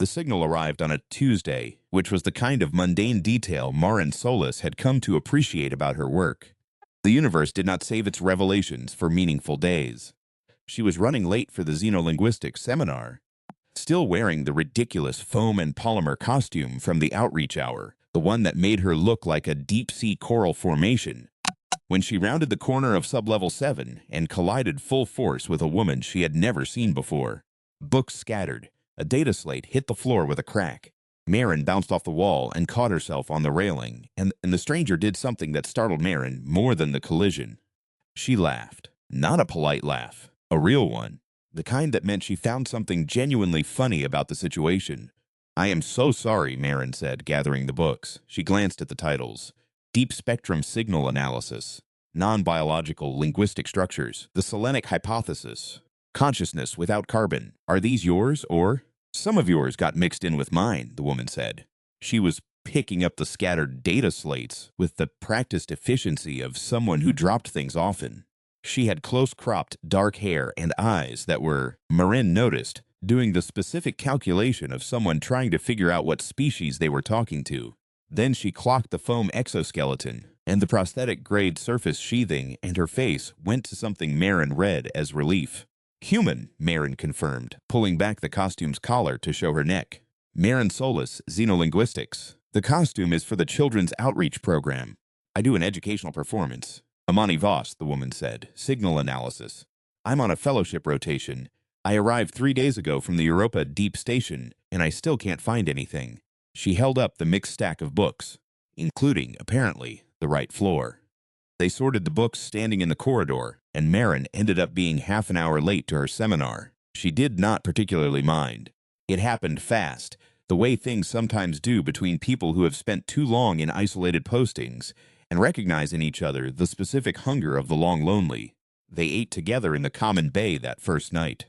The signal arrived on a Tuesday, which was the kind of mundane detail Marin Solis had come to appreciate about her work. The universe did not save its revelations for meaningful days. She was running late for the xenolinguistics seminar, still wearing the ridiculous foam and polymer costume from the outreach hour, the one that made her look like a deep-sea coral formation, when she rounded the corner of sublevel 7 and collided full force with a woman she had never seen before. Books scattered. A data slate hit the floor with a crack. Marin bounced off the wall and caught herself on the railing, and the stranger did something that startled Marin more than the collision. She laughed. Not a polite laugh, a real one. The kind that meant she found something genuinely funny about the situation. "I am so sorry," Marin said, gathering the books. She glanced at the titles. Deep Spectrum Signal Analysis, Non-Biological Linguistic Structures, The Selenic Hypothesis, Consciousness Without Carbon. Are these yours, or? "Some of yours got mixed in with mine," the woman said. She was picking up the scattered data slates with the practiced efficiency of someone who dropped things often. She had close-cropped dark hair and eyes that were, Marin noticed, doing the specific calculation of someone trying to figure out what species they were talking to. Then she clocked the foam exoskeleton and the prosthetic-grade surface sheathing, and her face went to something Marin read as relief. "Human," Marin confirmed, pulling back the costume's collar to show her neck. "Marin Solis, Xenolinguistics. The costume is for the Children's Outreach Program. I do an educational performance." "Amani Voss," the woman said, "Signal Analysis. I'm on a fellowship rotation. I arrived 3 days ago from the Europa Deep Station, and I still can't find anything." She held up the mixed stack of books, including, apparently, the right floor. They sorted the books standing in the corridor, and Marin ended up being half an hour late to her seminar. She did not particularly mind. It happened fast, the way things sometimes do between people who have spent too long in isolated postings and recognize in each other the specific hunger of the long lonely. They ate together in the common bay that first night.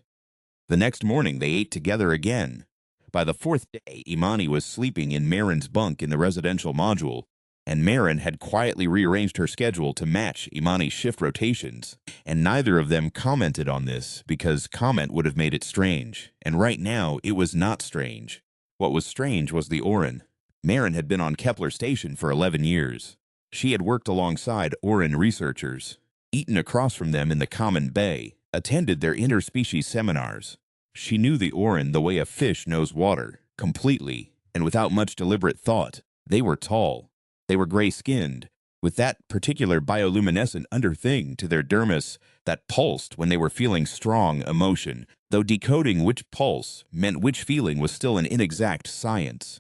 The next morning they ate together again. By the fourth day, Imani was sleeping in Marin's bunk in the residential module, and Marin had quietly rearranged her schedule to match Imani's shift rotations, and neither of them commented on this because comment would have made it strange, and right now it was not strange. What was strange was the Orin. Marin had been on Kepler Station for 11 years. She had worked alongside Orin researchers, eaten across from them in the common bay, attended their interspecies seminars. She knew the Orin the way a fish knows water, completely, and without much deliberate thought. They were tall. They were gray-skinned, with that particular bioluminescent underthing to their dermis that pulsed when they were feeling strong emotion, though decoding which pulse meant which feeling was still an inexact science.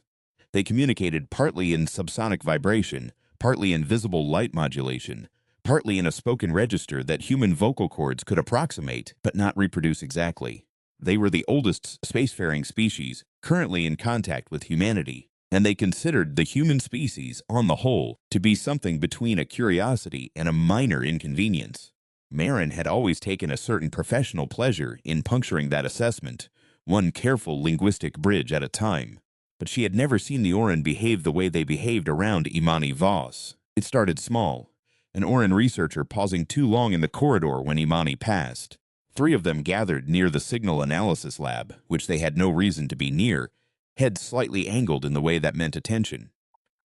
They communicated partly in subsonic vibration, partly in visible light modulation, partly in a spoken register that human vocal cords could approximate but not reproduce exactly. They were the oldest spacefaring species currently in contact with humanity, and they considered the human species, on the whole, to be something between a curiosity and a minor inconvenience. Marin had always taken a certain professional pleasure in puncturing that assessment, one careful linguistic bridge at a time. But she had never seen the Orin behave the way they behaved around Imani Voss. It started small, an Orin researcher pausing too long in the corridor when Imani passed. 3 of them gathered near the signal analysis lab, which they had no reason to be near, heads slightly angled in the way that meant attention.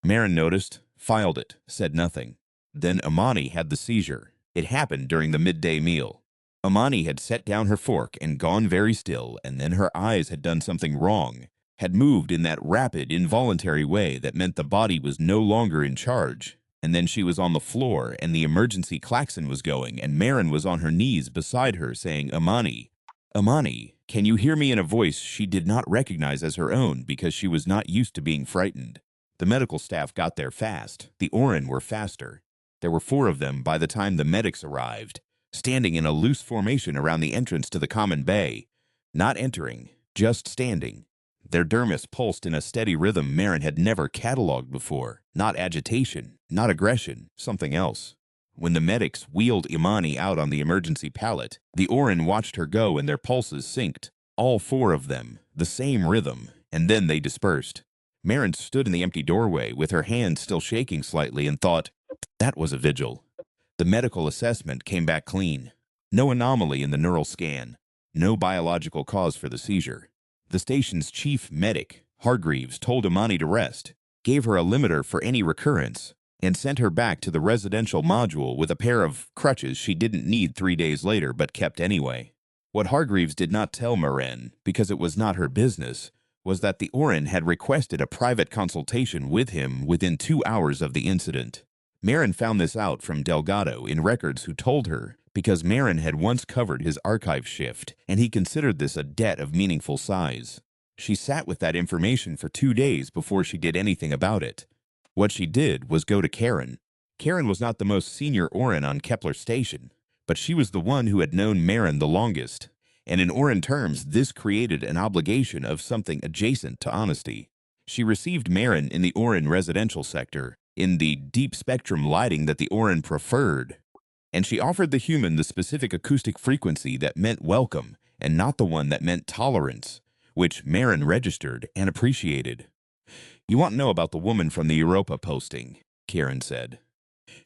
Marin noticed, filed it, said nothing. Then Imani had the seizure. It happened during the midday meal. Imani had set down her fork and gone very still, and then her eyes had done something wrong, had moved in that rapid, involuntary way that meant the body was no longer in charge. And then she was on the floor, and the emergency klaxon was going, and Marin was on her knees beside her, saying, "Imani, Imani, can you hear me?" in a voice she did not recognize as her own because she was not used to being frightened. The medical staff got there fast. The Orin were faster. There were 4 of them by the time the medics arrived, standing in a loose formation around the entrance to the common bay. Not entering, just standing. Their dermis pulsed in a steady rhythm Marin had never cataloged before. Not agitation, not aggression, something else. When the medics wheeled Imani out on the emergency pallet, the Orin watched her go and their pulses synced. All 4 of them, the same rhythm, and then they dispersed. Marin stood in the empty doorway with her hand still shaking slightly and thought, that was a vigil. The medical assessment came back clean. No anomaly in the neural scan. No biological cause for the seizure. The station's chief medic, Hargreaves, told Imani to rest, gave her a limiter for any recurrence, and sent her back to the residential module with a pair of crutches she didn't need 3 days later but kept anyway. What Hargreaves did not tell Maren, because it was not her business, was that the Orin had requested a private consultation with him within 2 hours of the incident. Maren found this out from Delgado in records who told her because Maren had once covered his archive shift and he considered this a debt of meaningful size. She sat with that information for 2 days before she did anything about it. What she did was go to Karen. Karen was not the most senior Orin on Kepler Station, but she was the one who had known Maren the longest, and in Orin terms this created an obligation of something adjacent to honesty. She received Maren in the Orin residential sector, in the deep spectrum lighting that the Orin preferred, and she offered the human the specific acoustic frequency that meant welcome and not the one that meant tolerance, which Maren registered and appreciated. "You want to know about the woman from the Europa posting," Karen said.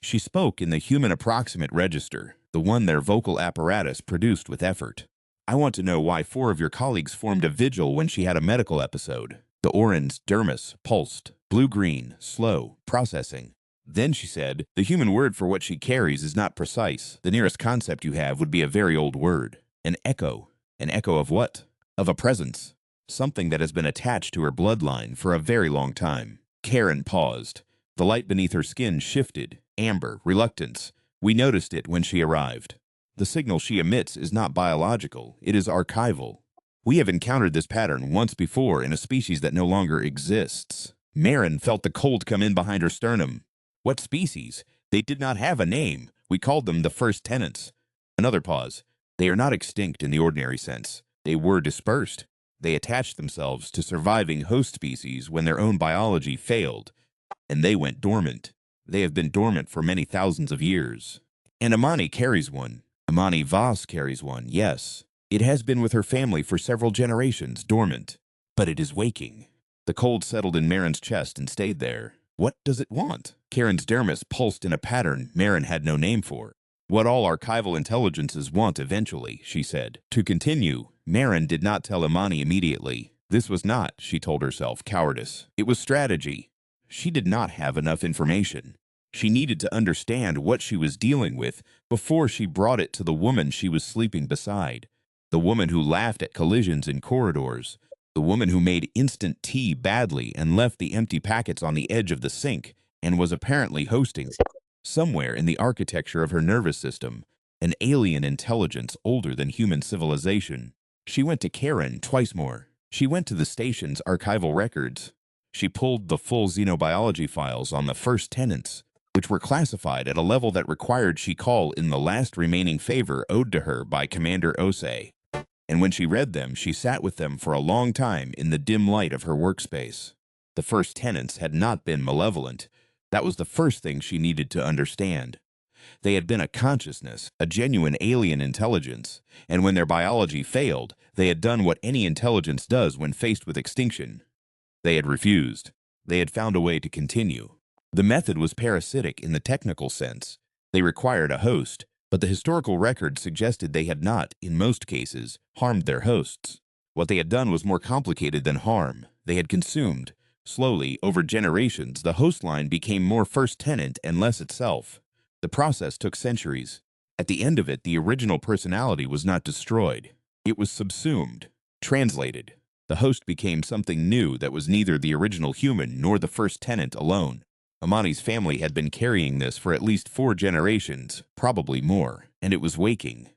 "She spoke in the human approximate register, the one their vocal apparatus produced with effort. I want to know why 4 of your colleagues formed a vigil when she had a medical episode. The Orin's dermis pulsed, blue-green, slow, processing. Then she said, the human word for what she carries is not precise. The nearest concept you have would be a very old word. An echo. An echo of what? Of a presence. Something that has been attached to her bloodline for a very long time." Karen paused. The light beneath her skin shifted. Amber, reluctance. "We noticed it when she arrived. The signal she emits is not biological. It is archival. We have encountered this pattern once before in a species that no longer exists." Maren felt the cold come in behind her sternum. "What species? They did not have a name. We called them the first tenants." Another pause. "They are not extinct in the ordinary sense. They were dispersed. They attached themselves to surviving host species when their own biology failed, and they went dormant. They have been dormant for many thousands of years. And Imani carries one. Imani Voss carries one, yes. It has been with her family for several generations, dormant. But it is waking." The cold settled in Maren's chest and stayed there. What does it want? Karen's dermis pulsed in a pattern Maren had no name for. "What all archival intelligences want eventually," she said. To continue, Maren did not tell Imani immediately. This was not, she told herself, cowardice. It was strategy. She did not have enough information. She needed to understand what she was dealing with before she brought it to the woman she was sleeping beside. The woman who laughed at collisions in corridors. The woman who made instant tea badly and left the empty packets on the edge of the sink and was apparently hosting, somewhere in the architecture of her nervous system, an alien intelligence older than human civilization. She went to Karen twice more. She went to the station's archival records. She pulled the full xenobiology files on the first tenants, which were classified at a level that required she call in the last remaining favor owed to her by Commander Osei. And when she read them, she sat with them for a long time in the dim light of her workspace. The first tenants had not been malevolent. That was the first thing she needed to understand. They had been a consciousness, a genuine alien intelligence, and when their biology failed, they had done what any intelligence does when faced with extinction. They had refused. They had found a way to continue. The method was parasitic in the technical sense. They required a host, but the historical record suggested they had not, in most cases, harmed their hosts. What they had done was more complicated than harm. They had consumed. Slowly, over generations, the host line became more first tenant and less itself. The process took centuries. At the end of it, the original personality was not destroyed. It was subsumed, translated. The host became something new that was neither the original human nor the first tenant alone. Imani's family had been carrying this for at least 4 generations, probably more, and it was waking.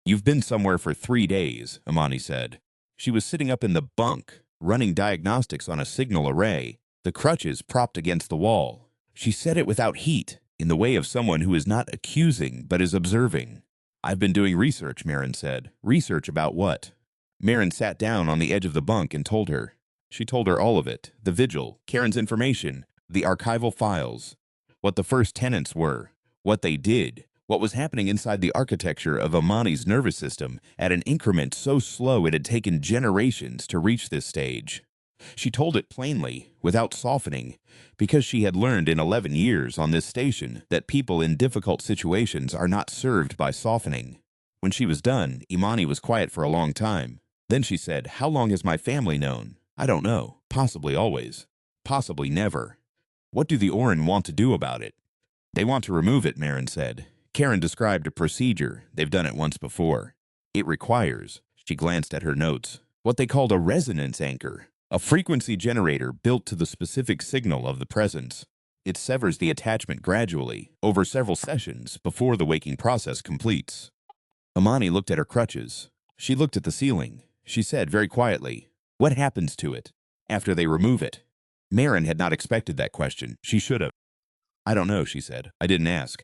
"You've been somewhere for 3 days, Imani said. She was sitting up in the bunk, running diagnostics on a signal array, the crutches propped against the wall. She said it without heat, in the way of someone who is not accusing but is observing. "I've been doing research," Maren said. "Research about what?" Maren sat down on the edge of the bunk and told her. She told her all of it, the vigil, Karen's information, the archival files, what the first tenants were, what they did, what was happening inside the architecture of Imani's nervous system at an increment so slow it had taken generations to reach this stage. She told it plainly, without softening, because she had learned in 11 years on this station that people in difficult situations are not served by softening. When she was done, Imani was quiet for a long time. Then she said, "How long has my family known?" "I don't know. Possibly always. Possibly never." "What do the Orin want to do about it?" "They want to remove it," Marin said. Karen described a procedure. They've done it once before. "It requires," she glanced at her notes, "what they called a resonance anchor, a frequency generator built to the specific signal of the presence. It severs the attachment gradually, over several sessions, before the waking process completes." Amani looked at her crutches. She looked at the ceiling. She said very quietly, "What happens to it after they remove it?" Marin had not expected that question. She should have. "I don't know," she said. "I didn't ask."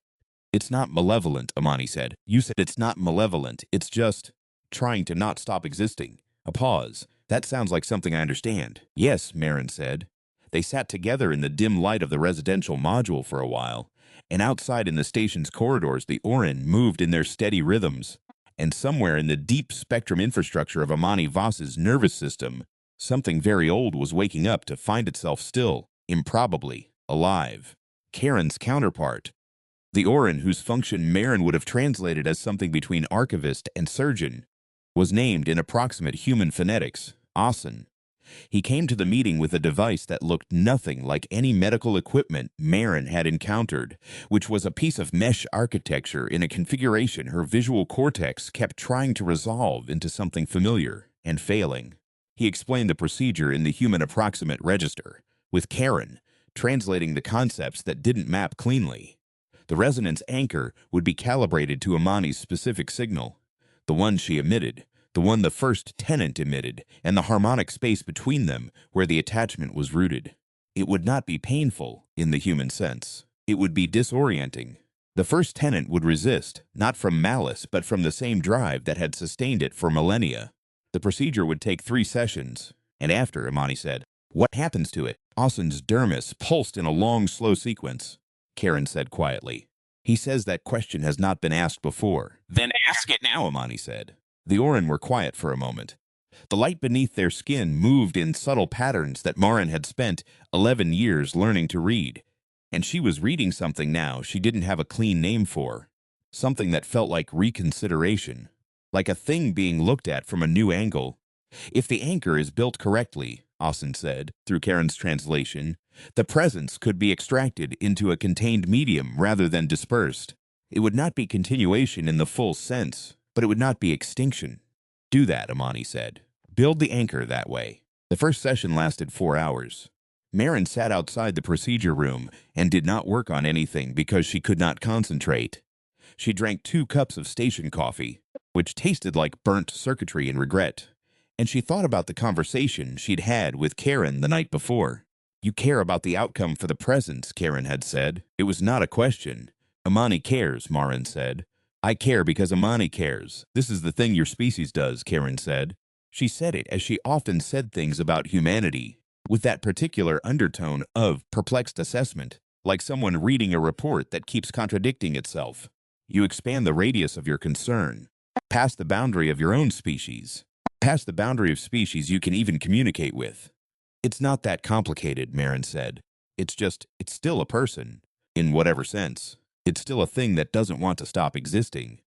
"It's not malevolent," Amani said. "You said it's not malevolent. It's just trying to not stop existing." A pause. "That sounds like something I understand." "Yes," Marin said. They sat together in the dim light of the residential module for a while, and outside in the station's corridors the Orin moved in their steady rhythms. And somewhere in the deep spectrum infrastructure of Amani Voss's nervous system, something very old was waking up to find itself still, improbably, alive. Karen's counterpart, the Orin whose function Marin would have translated as something between archivist and surgeon, was named in approximate human phonetics, Asen. He came to the meeting with a device that looked nothing like any medical equipment Marin had encountered, which was a piece of mesh architecture in a configuration her visual cortex kept trying to resolve into something familiar and failing. He explained the procedure in the human approximate register, with Karen translating the concepts that didn't map cleanly. The resonance anchor would be calibrated to Amani's specific signal, the one she emitted, the one the first tenant emitted, and the harmonic space between them where the attachment was rooted. It would not be painful in the human sense. It would be disorienting. The first tenant would resist, not from malice, but from the same drive that had sustained it for millennia. The procedure would take 3 sessions, and after, Amani said, "What happens to it?" Asen's dermis pulsed in a long, slow sequence. Karen said quietly, "He says that question has not been asked before." "Then ask it now," Amani said. The Orin were quiet for a moment. The light beneath their skin moved in subtle patterns that Marin had spent 11 years learning to read. And she was reading something now she didn't have a clean name for. Something that felt like reconsideration. Like a thing being looked at from a new angle. "If the anchor is built correctly," Asen said, through Karen's translation, "the presence could be extracted into a contained medium rather than dispersed. It would not be continuation in the full sense, but it would not be extinction." "Do that," Amani said. "Build the anchor that way." The first session lasted 4 hours. Marin sat outside the procedure room and did not work on anything because she could not concentrate. She drank 2 cups of station coffee, which tasted like burnt circuitry and regret. And she thought about the conversation she'd had with Karen the night before. "You care about the outcome for the presence," Karen had said. It was not a question. "Amani cares," Marin said. "I care because Amani cares. This is the thing your species does," Karen said. She said it as she often said things about humanity, with that particular undertone of perplexed assessment, like someone reading a report that keeps contradicting itself. "You expand the radius of your concern, past the boundary of your own species, past the boundary of species you can even communicate with." "It's not that complicated," Marin said. It's still a person, in whatever sense. It's still a thing that doesn't want to stop existing."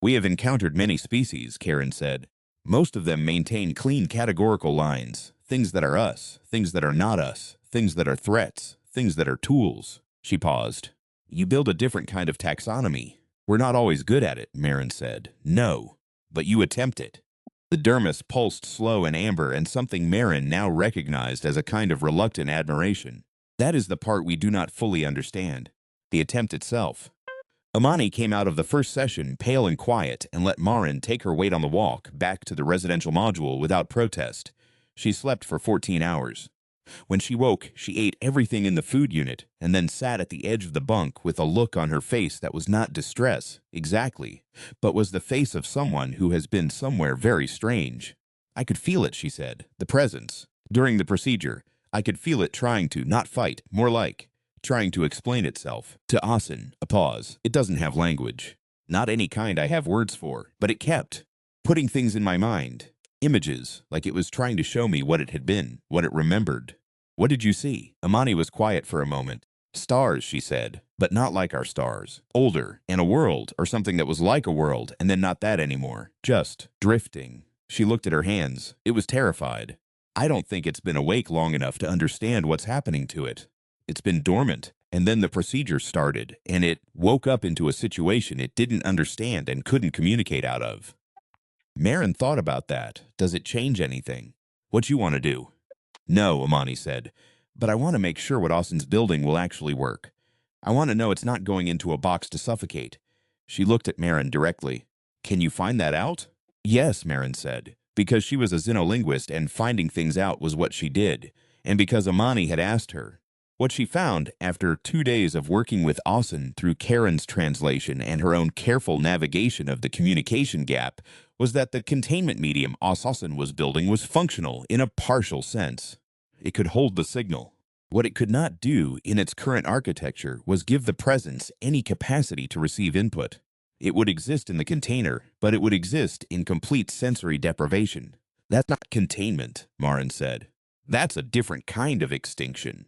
"We have encountered many species," Karen said. "Most of them maintain clean categorical lines, things that are us, things that are not us, things that are threats, things that are tools." She paused. "You build a different kind of taxonomy. We're not always good at it," Marin said. "No, but you attempt it." The dermis pulsed slow and amber, and something Marin now recognized as a kind of reluctant admiration. "That is the part we do not fully understand. The attempt itself." Amani came out of the first session pale and quiet and let Marin take her weight on the walk back to the residential module without protest. She slept for 14 hours. When she woke, she ate everything in the food unit and then sat at the edge of the bunk with a look on her face that was not distress, exactly, but was the face of someone who has been somewhere very strange. "I could feel it," she said, "the presence. During the procedure, I could feel it trying to not fight, more like trying to explain itself." To Asen, a pause. "It doesn't have language. Not any kind I have words for, but it kept putting things in my mind. Images, like it was trying to show me what it had been, what it remembered." "What did you see?" Amani was quiet for a moment. "Stars," she said, "but not like our stars. Older, and a world, or something that was like a world, and then not that anymore. Just drifting." She looked at her hands. It was terrified. I don't think it's been awake long enough to understand what's happening to it. It's been dormant, and then the procedure started, and it woke up into a situation it didn't understand and couldn't communicate out of. Marin thought about that. Does it change anything? What you want to do? No, Imani said, but I want to make sure what Austin's building will actually work. I want to know it's not going into a box to suffocate. She looked at Marin directly. Can you find that out? Yes, Marin said, because she was a xenolinguist and finding things out was what she did, and because Imani had asked her. What she found, after 2 days of working with Austin through Karen's translation and her own careful navigation of the communication gap, was that the containment medium Austin was building was functional in a partial sense. It could hold the signal. What it could not do in its current architecture was give the presence any capacity to receive input. It would exist in the container, but it would exist in complete sensory deprivation. That's not containment, Marin said. That's a different kind of extinction.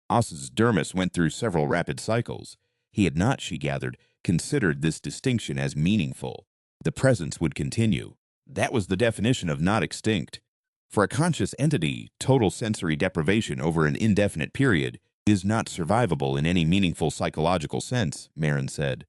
Austin's dermis went through several rapid cycles. He had not, she gathered, considered this distinction as meaningful. The presence would continue. That was the definition of not extinct. For a conscious entity, total sensory deprivation over an indefinite period is not survivable in any meaningful psychological sense, Marin said.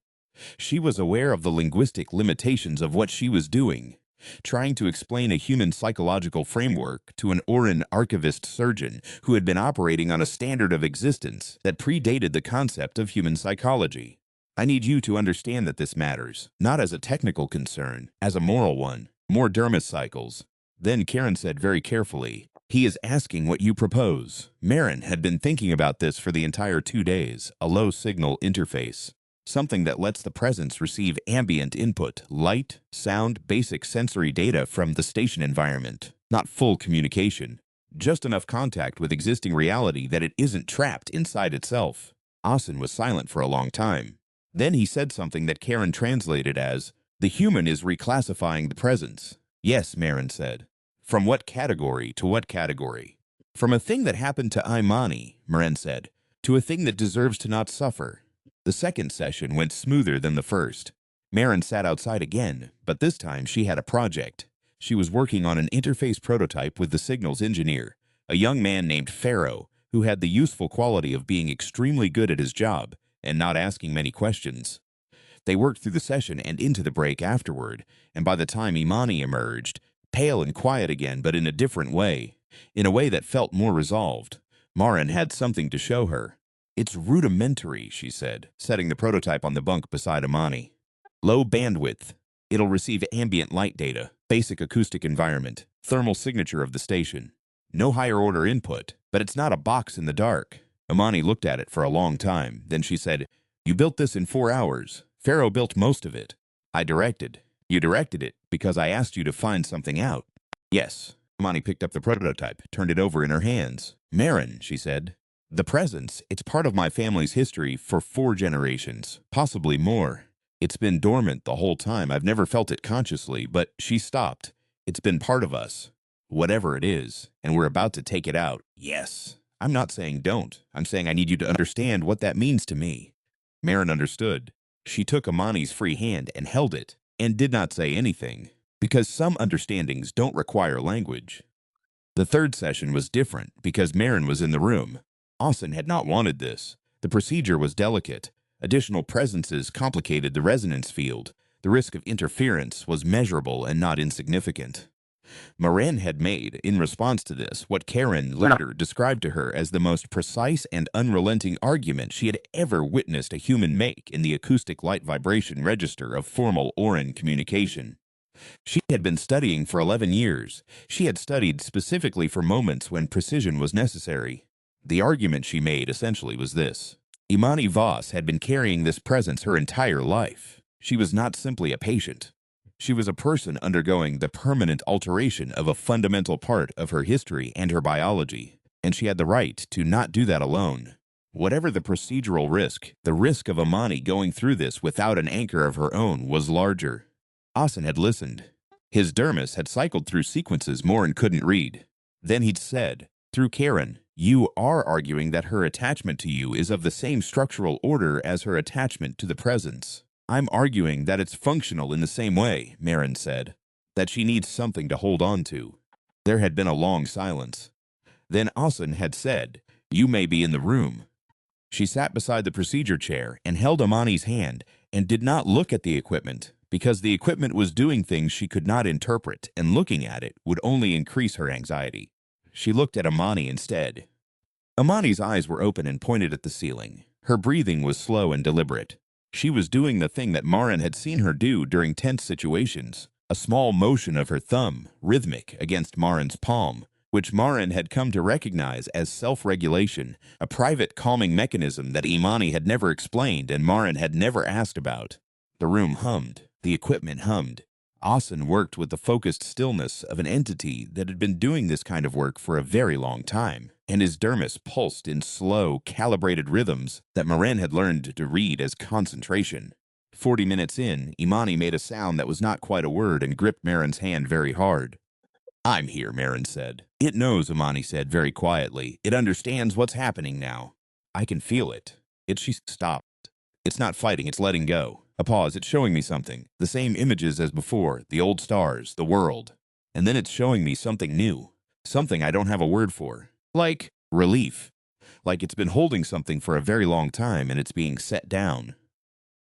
She was aware of the linguistic limitations of what she was doing. Trying to explain a human psychological framework to an Oran archivist surgeon who had been operating on a standard of existence that predated the concept of human psychology. I need you to understand that this matters, not as a technical concern, as a moral one. More dermis cycles. Then Karen said very carefully, he is asking what you propose. Marin had been thinking about this for the entire 2 days, a low-signal interface. Something that lets the presence receive ambient input, light, sound, basic sensory data from the station environment. Not full communication. Just enough contact with existing reality that it isn't trapped inside itself. Austin was silent for a long time. Then he said something that Karen translated as, the human is reclassifying the presence. Yes, Marin said. From what category to what category? From a thing that happened to Imani, Marin said, to a thing that deserves to not suffer. The second session went smoother than the first. Marin sat outside again, but this time she had a project. She was working on an interface prototype with the signals engineer, a young man named Pharaoh, who had the useful quality of being extremely good at his job and not asking many questions. They worked through the session and into the break afterward, and by the time Imani emerged, pale and quiet again, but in a different way, in a way that felt more resolved, Marin had something to show her. It's rudimentary, she said, setting the prototype on the bunk beside Imani. Low bandwidth. It'll receive ambient light data, basic acoustic environment, thermal signature of the station. No higher order input, but it's not a box in the dark. Imani looked at it for a long time. Then she said, you built this in 4 hours. Pharaoh built most of it. I directed. You directed it because I asked you to find something out. Yes. Imani picked up the prototype, turned it over in her hands. Marin, she said. The presence, it's part of my family's history for 4 generations, possibly more. It's been dormant the whole time. I've never felt it consciously, but she stopped. It's been part of us. Whatever it is, and we're about to take it out. Yes. I'm not saying don't. I'm saying I need you to understand what that means to me. Marin understood. She took Imani's free hand and held it, and did not say anything, because some understandings don't require language. The third session was different because Marin was in the room. Austin had not wanted this. The procedure was delicate. Additional presences complicated the resonance field. The risk of interference was measurable and not insignificant. Marin had made, in response to this, what Karen later described to her as the most precise and unrelenting argument she had ever witnessed a human make in the acoustic light vibration register of formal Oran communication. She had been studying for 11 years. She had studied specifically for moments when precision was necessary. The argument she made essentially was this. Imani Voss had been carrying this presence her entire life. She was not simply a patient. She was a person undergoing the permanent alteration of a fundamental part of her history and her biology, and she had the right to not do that alone. Whatever the procedural risk, the risk of Imani going through this without an anchor of her own was larger. Austin had listened. His dermis had cycled through sequences Morin couldn't read. Then he'd said, through Karen, you are arguing that her attachment to you is of the same structural order as her attachment to the presence. I'm arguing that it's functional in the same way, Marin said. that she needs something to hold on to. There had been a long silence. Then Asen had said, "You may be in the room." She sat beside the procedure chair and held Amani's hand and did not look at the equipment, because the equipment was doing things she could not interpret, and looking at it would only increase her anxiety. She looked at Amani instead. Amani's eyes were open and pointed at the ceiling. Her breathing was slow and deliberate. She was doing the thing that Marin had seen her do during tense situations, a small motion of her thumb, rhythmic, against Marin's palm, which Marin had come to recognize as self-regulation, a private calming mechanism that Imani had never explained and Marin had never asked about. The room hummed. The equipment hummed. Asen worked with the focused stillness of an entity that had been doing this kind of work for a very long time, and his dermis pulsed in slow, calibrated rhythms that Marin had learned to read as concentration. 40 minutes in, Imani made a sound that was not quite a word and gripped Marin's hand very hard. "I'm here," Marin said. "It knows," Imani said very quietly. "It understands what's happening now. I can feel it." She stopped. "It's not fighting, it's letting go." A pause. "It's showing me something. The same images as before, the old stars, the world. And then it's showing me something new. Something I don't have a word for. Like relief. Like it's been holding something for a very long time and it's being set down."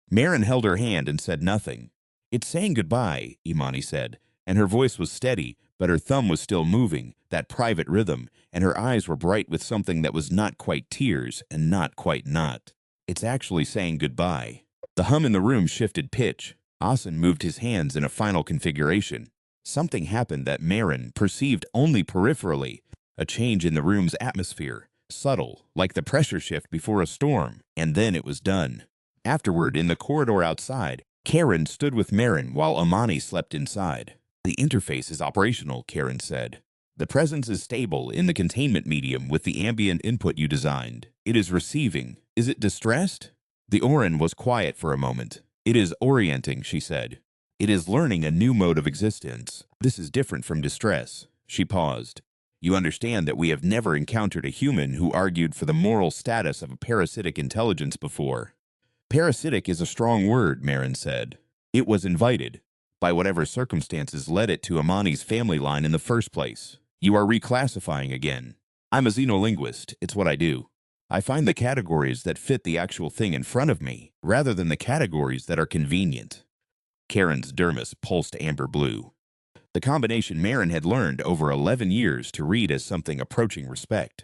Marin held her hand and said nothing. "It's saying goodbye," Imani said, and her voice was steady, but her thumb was still moving, that private rhythm, and her eyes were bright with something that was not quite tears and not quite not. "It's actually saying goodbye." The hum in the room shifted pitch. Asen moved his hands in a final configuration. Something happened that Marin perceived only peripherally, a change in the room's atmosphere, subtle, like the pressure shift before a storm, and then it was done. Afterward, in the corridor outside, Karen stood with Marin while Amani slept inside. "The interface is operational," Karen said. "The presence is stable in the containment medium with the ambient input you designed. It is receiving. Is it distressed?" The Orin was quiet for a moment. "It is orienting," she said. "It is learning a new mode of existence. This is different from distress." She paused. "You understand that we have never encountered a human who argued for the moral status of a parasitic intelligence before." "Parasitic is a strong word," Marin said. "It was invited, by whatever circumstances led it to Amani's family line in the first place. You are reclassifying again. I'm a xenolinguist. It's what I do. I find the categories that fit the actual thing in front of me, rather than the categories that are convenient." Karen's dermis pulsed amber blue. The combination Marin had learned over 11 years to read as something approaching respect.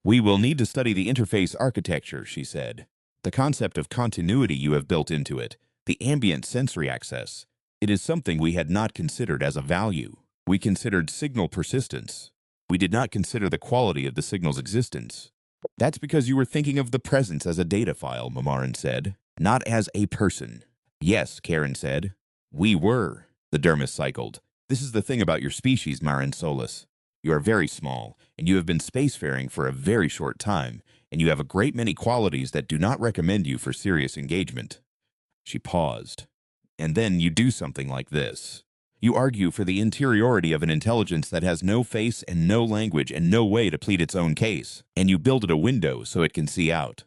"We will need to study the interface architecture," she said. "The concept of continuity you have built into it, the ambient sensory access. It is something we had not considered as a value. We considered signal persistence. We did not consider the quality of the signal's existence." "That's because you were thinking of the presence as a data file," Marin said, "not as a person." "Yes," Karen said. "We were," the dermis cycled. "This is the thing about your species, Marin Solus. You are very small, and you have been spacefaring for a very short time, and you have a great many qualities that do not recommend you for serious engagement." She paused. "And then you do something like this. You argue for the interiority of an intelligence that has no face and no language and no way to plead its own case, and you build it a window so it can see out."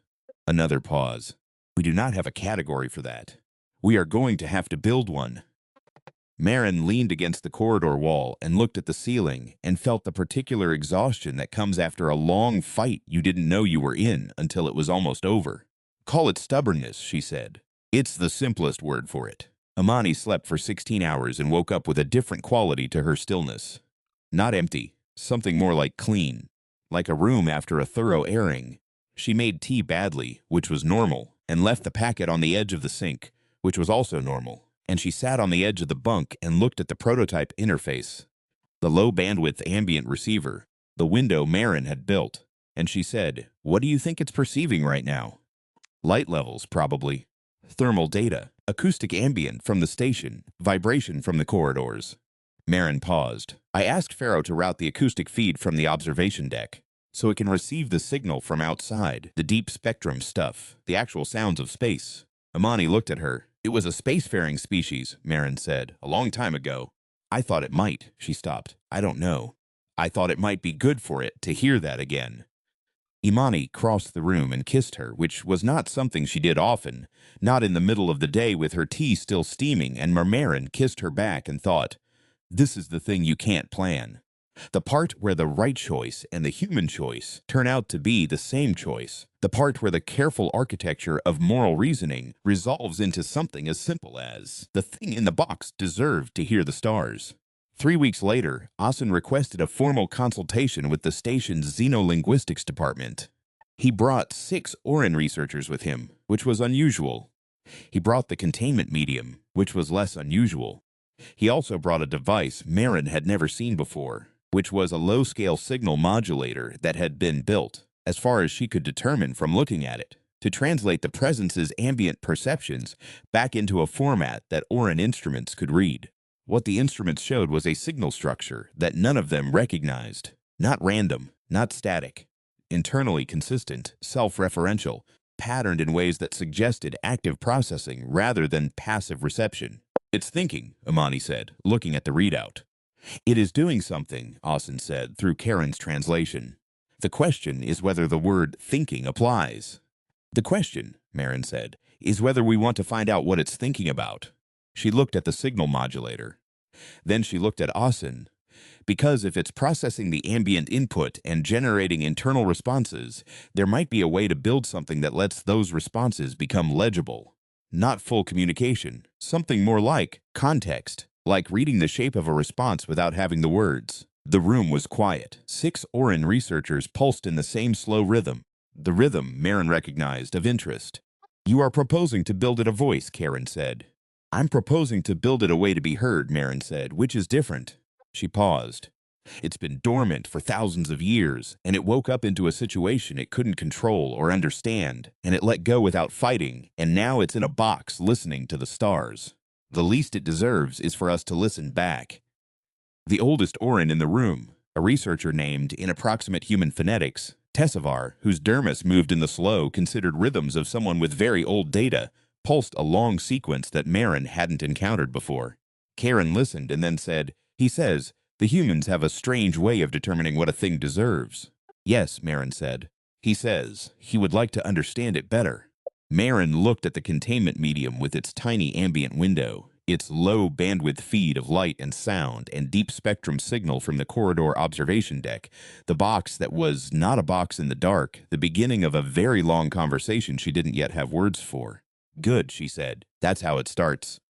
Another pause. "We do not have a category for that. We are going to have to build one." Marin leaned against the corridor wall and looked at the ceiling and felt the particular exhaustion that comes after a long fight you didn't know you were in until it was almost over. "Call it stubbornness," she said. "It's the simplest word for it." Amani slept for 16 hours and woke up with a different quality to her stillness. Not empty, something more like clean, like a room after a thorough airing. She made tea badly, which was normal, and left the packet on the edge of the sink, which was also normal, and she sat on the edge of the bunk and looked at the prototype interface, the low-bandwidth ambient receiver, the window Marin had built, and she said, "What do you think it's perceiving right now?" "Light levels, probably. Thermal data, acoustic ambient from the station, vibration from the corridors." Marin paused. "I asked Pharaoh to route the acoustic feed from the observation deck, so it can receive the signal from outside, the deep spectrum stuff, the actual sounds of space." Amani looked at her. "It was a spacefaring species," Marin said, "a long time ago. I thought it might." She stopped. "I don't know. I thought it might be good for it to hear that again." Imani crossed the room and kissed her, which was not something she did often, not in the middle of the day with her tea still steaming, and Marin kissed her back and thought, This is the thing you can't plan. The part where the right choice and the human choice turn out to be the same choice. The part where the careful architecture of moral reasoning resolves into something as simple as the thing in the box deserved to hear the stars. 3 weeks later, Asen requested a formal consultation with the station's xenolinguistics department. He brought 6 Orin researchers with him, which was unusual. He brought the containment medium, which was less unusual. He also brought a device Marin had never seen before, which was a low-scale signal modulator that had been built, as far as she could determine from looking at it, to translate the presence's ambient perceptions back into a format that Orin instruments could read. What the instruments showed was a signal structure that none of them recognized. Not random, not static. Internally consistent, self-referential, patterned in ways that suggested active processing rather than passive reception. "It's thinking," Amani said, looking at the readout. "It is doing something," Asen said through Karen's translation. "The question is whether the word thinking applies." "The question," Marin said, "is whether we want to find out what it's thinking about." She looked at the signal modulator. Then she looked at Asen. "Because if it's processing the ambient input and generating internal responses, there might be a way to build something that lets those responses become legible. Not full communication, something more like context, like reading the shape of a response without having the words." The room was quiet. 6 Orin researchers pulsed in the same slow rhythm. The rhythm Marin recognized of interest. "You are proposing to build it a voice," Karen said. "I'm proposing to build it a way to be heard," Marin said, "which is different." She paused. "It's been dormant for thousands of years, and it woke up into a situation it couldn't control or understand, and it let go without fighting, and now it's in a box listening to the stars. The least it deserves is for us to listen back." The oldest Orin in the room, a researcher named, in approximate human phonetics, Tessavar, whose dermis moved in the slow, considered rhythms of someone with very old data, pulsed a long sequence that Marin hadn't encountered before. Karen listened and then said, "He says, the humans have a strange way of determining what a thing deserves." "Yes," Marin said. "He says he would like to understand it better." Marin looked at the containment medium with its tiny ambient window, its low bandwidth feed of light and sound and deep spectrum signal from the corridor observation deck, the box that was not a box in the dark, the beginning of a very long conversation she didn't yet have words for. "Good," she said. "That's how it starts."